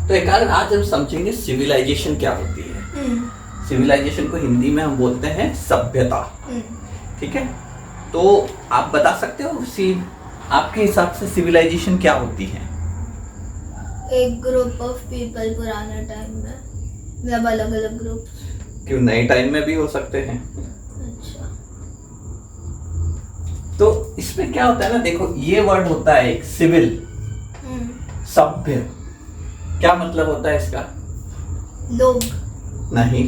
तो एक आज हम समझेंगे सिविलाइजेशन क्या होती है। सिविलाइजेशन को हिंदी में हम बोलते हैं सभ्यता। ठीक है, तो आप बता सकते हो आपके हिसाब से सिविलाइजेशन क्या होती है? एक ग्रुप ऑफ पीपल पुराने टाइम में, मतलब अलग अलग ग्रुप। क्यों, नए टाइम में भी हो सकते हैं। अच्छा, तो इसमें क्या होता है ना, देखो ये वर्ड होता है एक सिविल, सभ्य। क्या मतलब होता है इसका? लोग नहीं,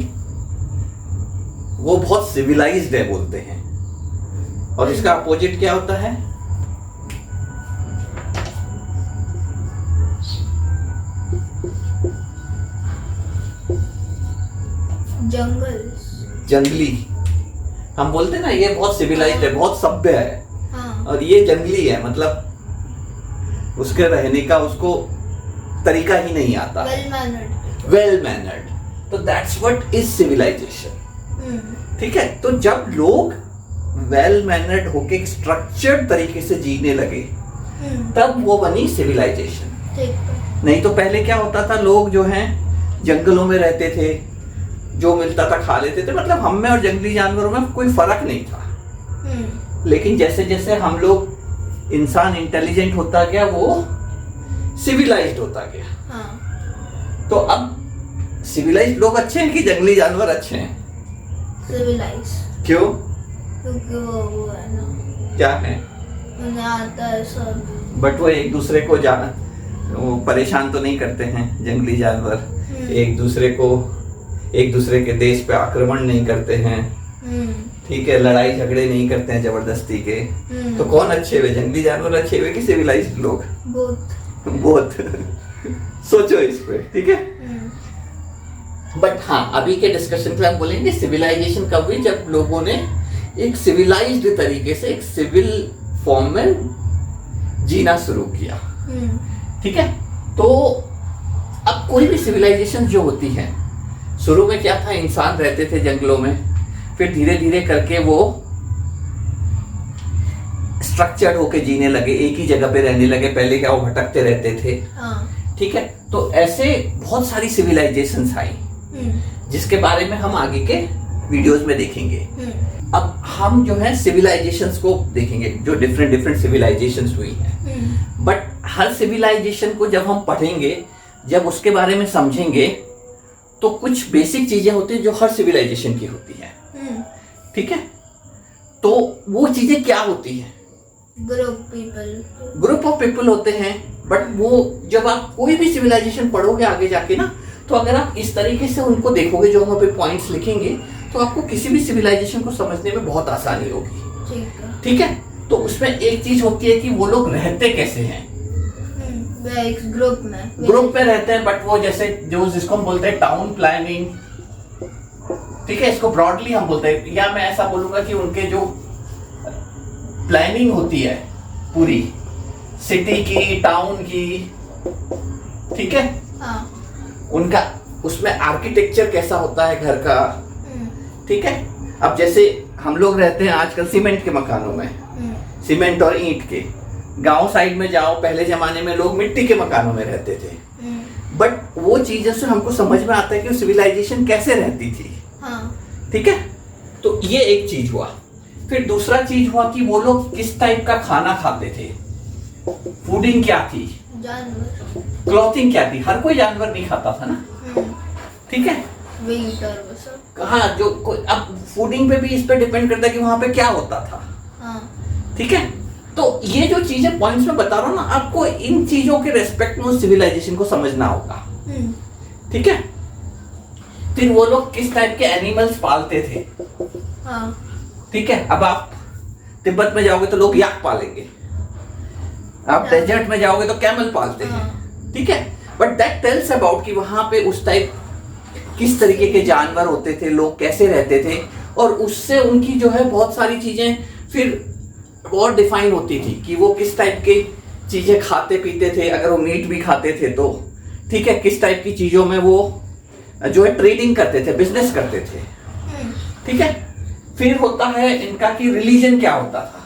वो बहुत सिविलाइज्ड है बोलते हैं। और इसका अपोजिट क्या होता है? जंगली। हम बोलते हैं ना ये बहुत सिविलाइज्ड है, बहुत सभ्य है। हाँ। और ये जंगली है, मतलब उसके रहने का उसको तरीका ही नहीं आता। Well mannered. तो दैट्स व्हाट इज सिविलाइजेशन। ठीक है, तो जब लोग वेल मैनर्ड होके स्ट्रक्चर्ड तरीके से जीने लगे तब वो बनी सिविलाइजेशन। नहीं तो पहले क्या होता था, लोग जो हैं जंगलों में रहते थे, जो मिलता था खा लेते थे, मतलब हम में और जंगली जानवरों में कोई फर्क नहीं था। लेकिन जैसे जैसे हम लोग इंसान इंटेलिजेंट होता गया, वो सिविलाइज्ड होता गया। हाँ। तो अब सिविलाइज्ड लोग अच्छे हैं कि जंगली जानवर अच्छे हैं? सिविलाइज्ड। क्यों? क्योंकि वो है ना, क्या है? उन्हें आता है सब। बट वो एक दूसरे को वो परेशान तो नहीं करते हैं जंगली जानवर। एक दूसरे के देश पे आक्रमण नहीं करते हैं। ठीक है, लड़ाई झगड़े नहीं करते हैं जबरदस्ती के। तो कौन अच्छे हुए, जंगली जानवर अच्छे हुए कि सिविलाइज्ड लोग? बोथ। सोचो इस पे। ठीक है, बट हाँ, अभी के डिस्कशन में हम बोलेंगे सिविलाइजेशन कब हुई, जब लोगों ने एक सिविलाइज्ड तरीके से एक सिविल फॉर्म में जीना शुरू किया। ठीक है, तो अब कोई भी सिविलाइजेशन जो होती है, शुरू में क्या था, इंसान रहते थे जंगलों में, फिर धीरे धीरे करके वो स्ट्रक्चर्ड होके जीने लगे, एक ही जगह पे रहने लगे। पहले क्या वो भटकते रहते थे। हाँ। ठीक है, तो ऐसे बहुत सारी सिविलाइजेशंस आई जिसके बारे में हम आगे के वीडियोस में देखेंगे। अब हम जो है सिविलाइजेशंस को देखेंगे, जो डिफरेंट डिफरेंट सिविलाइजेशंस हुई हैं। बट हर सिविलाइजेशन को जब हम पढ़ेंगे, जब उसके बारे में समझेंगे, तो कुछ बेसिक चीजें होती हैं जो हर सिविलाइजेशन की होती हैं। ठीक है, तो वो चीजें क्या होती हैं? ग्रुप ऑफ पीपल होते हैं। बट वो जब आप कोई भी सिविलाइजेशन पढ़ोगे आगे जाके ना, तो अगर आप इस तरीके से उनको देखोगे, जो हम पे पॉइंट्स लिखेंगे, तो आपको किसी भी सिविलाइजेशन को समझने में बहुत आसानी होगी। ठीक है, तो उसमें एक चीज होती है कि वो लोग रहते कैसे हैं। ग्रुप में रहते हैं, बट वो जैसे जिसको हम बोलते हैं टाउन प्लानिंग। ठीक है, इसको ब्रॉडली हम बोलते हैं, या मैं ऐसा बोलूंगा कि उनके जो प्लानिंग होती है पूरी सिटी की, टाउन की, ठीक है, उनका उसमें आर्किटेक्चर कैसा होता है घर का। ठीक है, अब जैसे हम लोग रहते हैं आजकल सीमेंट के मकानों में, सीमेंट और ईंट के। गांव साइड में जाओ, पहले जमाने में लोग मिट्टी के मकानों में रहते थे। बट वो चीजें से हमको समझ में आता है कि सिविलाइजेशन कैसे रहती थी। ठीक है, तो ये एक चीज हुआ। फिर दूसरा चीज हुआ कि वो लोग किस टाइप का खाना खाते थे, फूडिंग क्या थी, क्लॉथिंग क्या थी। हर कोई जानवर नहीं खाता था ना। ठीक है, हाँ, जो अब फूडिंग पे भी इस पे डिपेंड करता है कि वहां पे क्या होता था। ठीक है, तो ये जो चीजें पॉइंट्स में बता रहा हूँ ना, आपको इन चीजों के रेस्पेक्ट में सिविलाइजेशन को समझना होगा। ठीक है, फिर वो लोग किस टाइप के एनिमल्स पालते थे। ठीक है, अब आप तिब्बत में जाओगे तो लोग याक पालेंगे, आप डेजर्ट में जाओगे तो कैमल पालते हैं। ठीक है, बट दैट टेल्स अबाउट कि वहां पे उस टाइप किस तरीके के जानवर होते थे, लोग कैसे रहते थे, और उससे उनकी जो है बहुत सारी चीजें फिर और डिफाइन होती थी कि वो किस टाइप की चीजें खाते पीते थे। अगर वो मीट भी खाते थे तो ठीक है, किस टाइप की चीजों में वो जो है ट्रेडिंग करते थे, बिजनेस करते थे। ठीक है, फिर होता है इनका कि रिलीजन क्या होता था,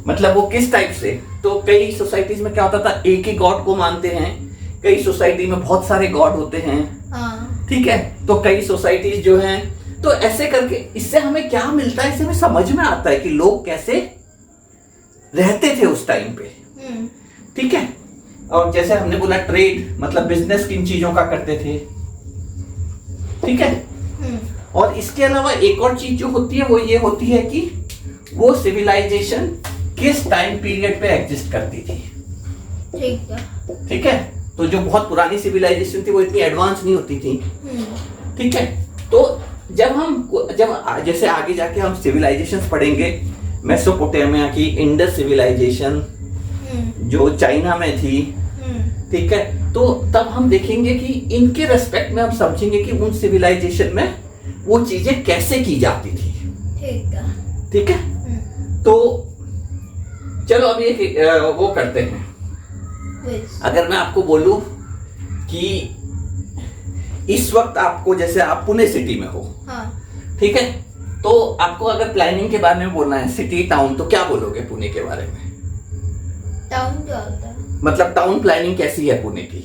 मतलब वो किस टाइप से। तो कई सोसाइटीज में क्या होता था, एक ही गॉड को मानते हैं, कई सोसाइटी में बहुत सारे गॉड होते हैं, हाँ ठीक है। तो कई सोसाइटीज जो हैं, तो ऐसे करके इससे हमें क्या मिलता है, इससे हमें समझ में आता है कि लोग कैसे रहते थे उस टाइम पे, ठीक है। और जैसे हमने बोला ट्रेड मतलब बिजनेस किन चीजों का करते थे, ठीक है। और इसके अलावा एक और चीज जो होती है वो ये होती है कि वो सिविलाइजेशन किस टाइम पीरियड पे एग्जिस्ट करती थी, ठीक है। तो जो बहुत पुरानी सिविलाइजेशन थी वो इतनी एडवांस नहीं होती थी, ठीक है। तो जब जैसे आगे जाके हम सिविलाइजेशंस पढ़ेंगे, मेसोपोटामिया की इंडस सिविलाइजेशन जो चाइना में थी, ठीक है। तो तब हम देखेंगे कि इनके रेस्पेक्ट में हम समझेंगे कि उन सिविलाइजेशन में वो चीजें कैसे की जाती थी, ठीक है। तो चलो अभी एक वो करते हैं। अगर मैं आपको बोलूं कि इस वक्त आपको, जैसे आप पुणे सिटी में हो, ठीक है, तो आपको अगर प्लानिंग के बारे में बोलना है, सिटी टाउन, तो क्या बोलोगे पुणे के बारे में? टाउन क्या होता है? मतलब टाउन प्लानिंग कैसी है पुणे की?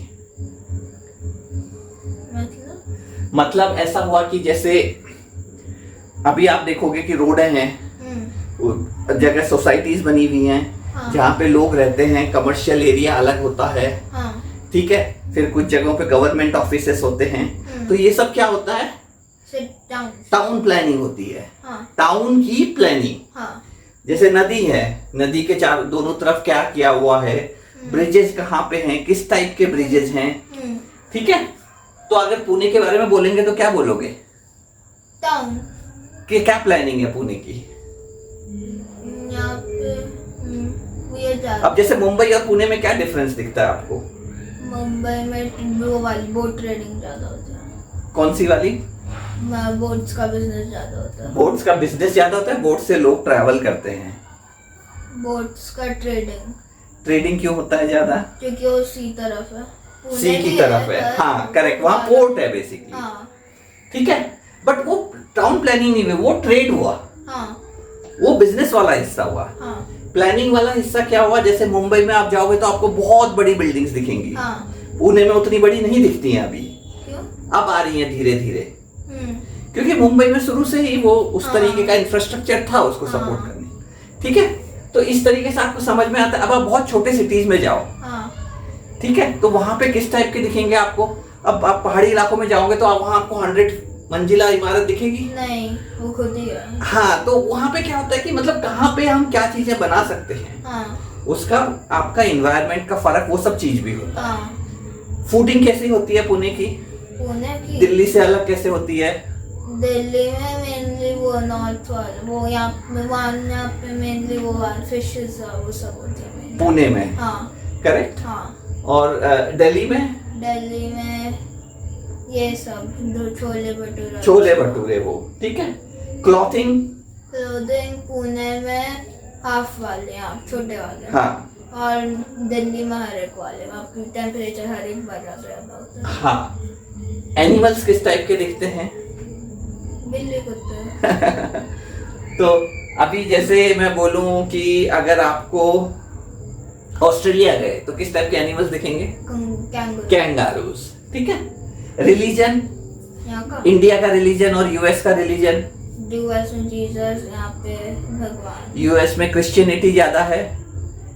मतलब ऐसा हुआ कि जैसे अभी आप देखोगे कि रोडें हैं, जगह सोसाइटीज बनी हुई हैं, जहाँ पे लोग रहते हैं, कमर्शियल एरिया अलग होता है, ठीक है। फिर कुछ जगहों पे गवर्नमेंट ऑफिसेस होते हैं, तो ये सब क्या होता है? टाउन प्लानिंग होती है, टाउन की प्लानिंग। जैसे नदी है, नदी के दोनों तरफ क्या किया हुआ है, ब्रिजेस कहाँ पे हैं, किस टाइप के ब्रिजेस हैं, ठीक है। तो अगर पुणे के बारे में बोलेंगे तो क्या बोलोगे? टाउन कि क्या प्लानिंग है पुणे की? यहाँ पे अब जैसे मुंबई और पुणे में क्या डिफरेंस दिखता है आपको? मुंबई में वो वाली बोट ट्रेडिंग ज्यादा होता है। कौन सी वाली? बोट्स का बिजनेस ज्यादा होता है। बोट्स का बिजनेस ज्यादा होता है, बोट से लोग ट्रैवल करते हैं। बोट्स का ट्रेडिंग क्यों होता है ज्यादा? क्योंकि वो सी तरफ है, सी की तरफ है, हाँ करेक्ट, वहाँ पोर्ट है बेसिकली, ठीक है। बट वो टाउन प्लानिंग नहीं हुई, वो ट्रेड हुआ, वो बिजनेस वाला हिस्सा हुआ। प्लानिंग वाला हिस्सा क्या हुआ? जैसे मुंबई में आप जाओगे तो आपको बहुत बड़ी बिल्डिंग्स दिखेंगी, पुणे में उतनी बड़ी नहीं दिखती हैं अभी, अब आ रही हैं धीरे धीरे, क्योंकि मुंबई में शुरू से ही वो उस तरीके का इंफ्रास्ट्रक्चर था उसको सपोर्ट करने, ठीक है। तो इस तरीके से आपको समझ में आता है। अब आप बहुत छोटे सिटीज में जाओ, ठीक है, तो वहां पे किस टाइप के दिखेंगे आपको? अब आप पहाड़ी इलाकों में जाओगे तो वहां आपको 100 मंजिला इमारत दिखेगी नहीं, वो खुद ही है। हाँ, तो वहां पे क्या होता है कि मतलब कहाँ पे हम क्या चीजें बना सकते हैं, उसका आपका एनवायरनमेंट का फर्क, वो सब चीज भी होता है। फूडिंग कैसी होती है पुणे की? दिल्ली से अलग कैसे होती है? दिल्ली में मेनली वो नॉर्थ वाले, वो यहाँ पे मेनली वो फिशेस वो सब होते हैं पुणे में, करेक्ट। और दिल्ली में ये सब छोले भटूरे वो, ठीक है। क्लोथिंग पुणे में हाफ वाले, छोटे वाले, और दिल्ली में हर एक वाले, आपकी टेम्परेचर हर एक बार ज्यादा होता है। हाँ। एनिमल्स किस टाइप के दिखते हैं? बिल्ली, कुत्ते। तो अभी जैसे मैं बोलूं कि अगर आपको ऑस्ट्रेलिया गए तो किस टाइप के एनिमल्स दिखेंगे? कैंगारूज, ठीक है। रिलीजन, इंडिया का रिलीजन और यूएस का रिलीजन। यूएस में जीसस, यहाँ पे भगवान। यूएस में क्रिश्चियनिटी ज्यादा है,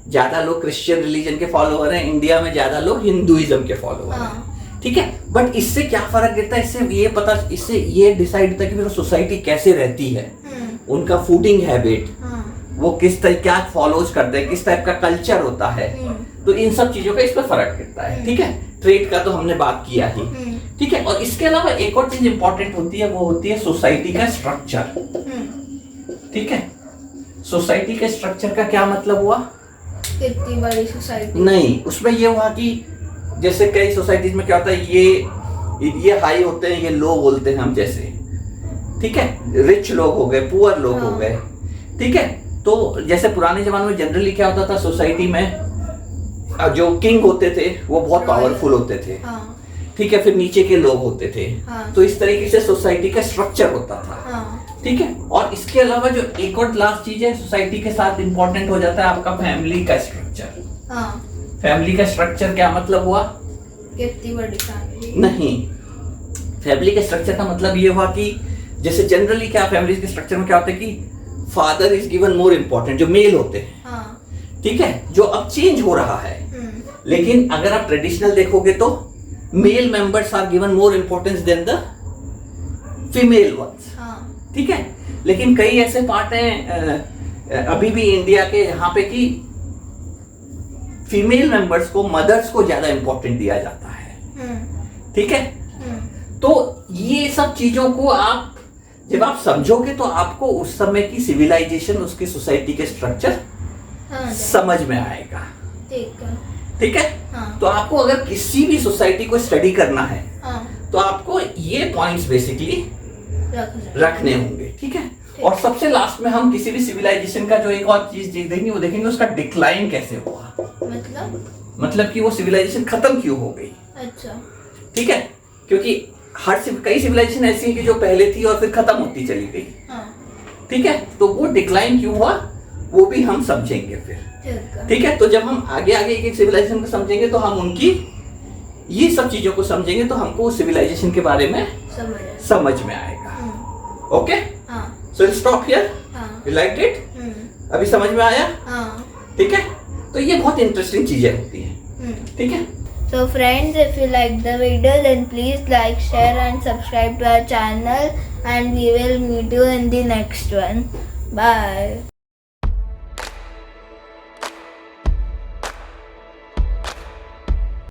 ज्यादा लोग क्रिश्चियन रिलीजन के फॉलोअर हैं। इंडिया में ज्यादा लोग हिंदुइज्म के फॉलोअर हैं, ठीक है। बट इससे क्या फर्क गिरता है? इससे ये डिसाइड होता है कि फिर सोसाइटी कैसे रहती है, उनका फूडिंग हैबिट, वो किस तरह क्या फॉलोज करते हैं, किस टाइप का कल्चर होता है, तो इन सब चीजों का इस पर फर्क गिरता है, ठीक है। ट्रेड का तो हमने बात किया ही, ठीक है। और इसके अलावा एक और चीज इंपॉर्टेंट होती है, वो होती है सोसाइटी का स्ट्रक्चर, ठीक है। सोसाइटी के स्ट्रक्चर का क्या मतलब हुआ? कितनी बड़ी सोसाइटी? नहीं, उसमें ये हुआ कि जैसे कई सोसाइटीज में क्या होता है, ये हाई होते हैं, ये लो बोलते हैं हम, जैसे, ठीक है। रिच लोग हो गए, पुअर लोग हो गए, ठीक है। तो जैसे पुराने जमाने में जनरली क्या होता था, सोसाइटी में जो किंग होते थे वो बहुत पावरफुल होते थे, ठीक है। फिर नीचे के लोग होते थे, तो इस तरीके से सोसाइटी का स्ट्रक्चर होता था, ठीक है। और इसके अलावा जो एक और लास्ट चीज है सोसाइटी के साथ इंपॉर्टेंट हो जाता है, आपका फैमिली का स्ट्रक्चर। फैमिली का स्ट्रक्चर क्या मतलब हुआ? कितनी बड़ी फैमिली? नहीं, फैमिली के स्ट्रक्चर का मतलब ये हुआ कि जैसे जनरली क्या फैमिली के स्ट्रक्चर में क्या होता है कि father is given more important, जो मेल होते हैं। हाँ। ठीक है, जो अब चेंज हो रहा है। लेकिन अगर आप ट्रेडिशनल देखोगे तो male members are given more importance than the female ones. ठीक है, लेकिन कई ऐसे पार्ट हैं अभी भी इंडिया के यहाँ पे कि फीमेल मेंबर्स को, मदर्स को ज्यादा इंपॉर्टेंट दिया जाता है। ठीक है, तो ये सब चीजों को आप जब आप समझोगे तो आपको उस समय की सिविलाइजेशन, उसकी सोसाइटी के स्ट्रक्चर समझ में आएगा। ठीक है। तो आपको अगर किसी भी सोसाइटी को स्टडी करना है तो आपको ये पॉइंट्स बेसिकली रखने होंगे। ठीक है, और सबसे लास्ट में हम किसी भी सिविलाइजेशन का जो एक और चीज देखेंगे, वो देखेंगे उसका डिक्लाइन कैसे हुआ, मतलब कि वो सिविलाइजेशन खत्म क्यों हो गई। अच्छा। ठीक है, क्योंकि कई सिविलाइजेशन ऐसी है कि जो पहले थी और फिर खत्म होती चली गई। ठीक है, तो वो डिक्लाइन क्यों हुआ वो भी हम समझेंगे फिर। ठीक है, तो जब हम आगे आगे एक एक सिविलाइजेशन को समझेंगे तो हम उनकी ये सब चीजों को समझेंगे तो हमको उस सिविलाइजेशन के बारे में समझ में आएगा। Okay, so will stop here. You like it? अभी समझ में आया? ठीक है, तो ये बहुत इंटरेस्टिंग चीजें होती हैं। ठीक है, So friends, if you like the video, then please like, share and subscribe to our channel, and we will meet you in the next one. Bye.